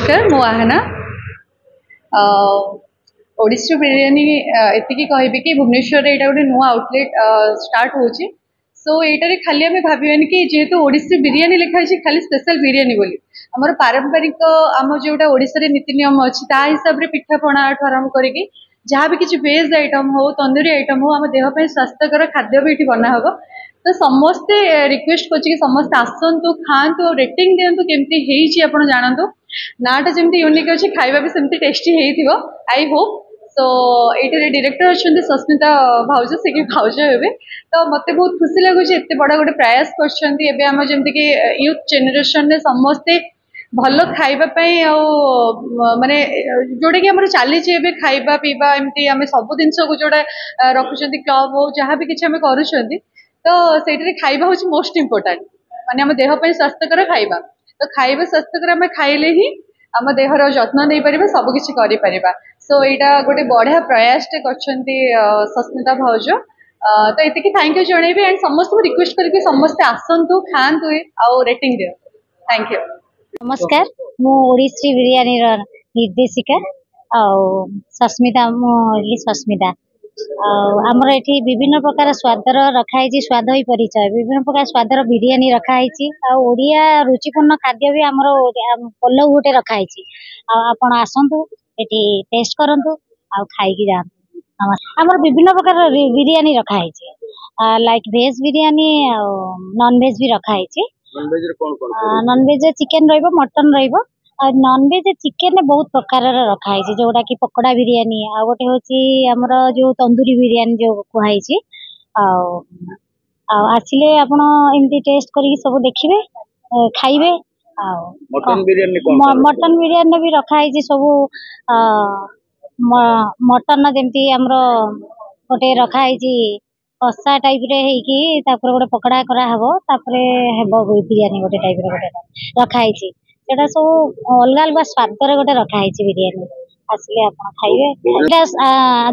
नमस्कार मो आहना ओडिसी बिरियानी एतिकी कहबी कि भुवनेश्वर एटा गोटे नुआ आउटलेट स्टार्ट होची सो एटारे खाली आम भावानी कि जेहेतु ओडिसी बिरियानी लिखाई खाली स्पेशल बिरियानी बोली आमर पारंपरिक आम जोटा ओडिशा रे नीति नियम अच्छी ता हिसाब से पिठापणा आरंभ करके जहाँ भी किसी वेज आइटम हो तंदूरी आइटम हो आम देहपाई स्वास्थ्यकर खाद्य भी ये बना हम तो समस्ते रिक्वेस्ट कर समस्ते आसतु खातु और रेटिंग दिंतु केमती आप जानतु नाटा जमी यूनिक अच्छे खाଇବା भी सेमती टेस्टी हो आई होप सो ये डायरेक्टर अच्छा सस्मिता भाउज से भाउज हे तो मत बहुत खुशी लगुच एत बड़ा गोटे प्रयास करमती यूथ जेनेरेशन समस्ते भल खावाई माने जोटा कि आम चली खाଇବା पीवा एमती आम सब जिन को जोड़ा रखुच्च क्लब हो जहाँ भी किसी आम कर तो से खाଇବା हूँ मोस्ट इम्पोर्टाट माने आम देहपाई स्वास्थ्यकर खाଇବା तो खाଇବା स्वास्थ्यकर आम खाइले ही आम देहर जत्न नहीं पार सबकि कर सो यहाँ गोटे बढ़िया प्रयासटे कर सस्मिता भाउज तो ये थैंक यू जनइबी एंड समस्त रिक्वेस्ट करके समस्ते आसतु खातु आउ रेटिंग दियो थैंक यू। नमस्कार मु ओडिसी बिरियानी निर्देशिका सस्मिता सस्मिता आमर ये विभिन्न प्रकार स्वादर रखाई स्वाद ही परिचय विभिन्न प्रकार स्वादर बिरियानी रखाई ओडिया रुचिपूर्ण खाद्य भी आमर पल्लव गोटे रखाई आपण आसतु ये टेस्ट करंतु आ खाई जातु आमर विभिन्न प्रकार बिरियानी रखाई like veg biryani non veg भी रखाई non veg chicken mutton non veg chicken बहुत प्रकार रखाई जोटा कि पकोड़ा बिरियानी आ गोटे हूँ जो तंदूरी बिरियानी जो कहुई आसिले आपण एमती टेस्ट करके सब देखिए खाइबे मटन बिरियानी भी रखाई सब मटन जमती आमर गोटे रखाई कषा टाइप रे गोटे पकड़ा कराव बिरियानी गोटे टाइप गोटे रखाई सेटा सब अलग अलग स्वाद गोटे रखाई बिरियानी आसिले आप खाइबे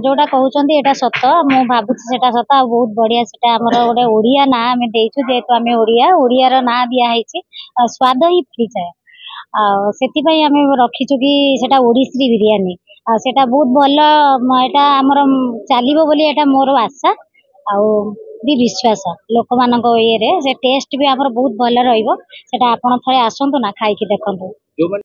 जोटा कहते यहाँ सत मु भावुँ सेटा सत आ बहुत बढ़िया से गोटे ओडिया ना आम देचु जेहेतु आम ओडिया ना दिखाई स्वाद ही परिचय से आम रखीचु कि सेटा ओडिसी बिरियानी सेटा बहुत भल यहाँ आमर चलो बोली मोर आशा भी विश्वास लोक मान ये टेस्ट भी आमर बहुत भल रहा आपड़ थे आसतु ना खाई देखु।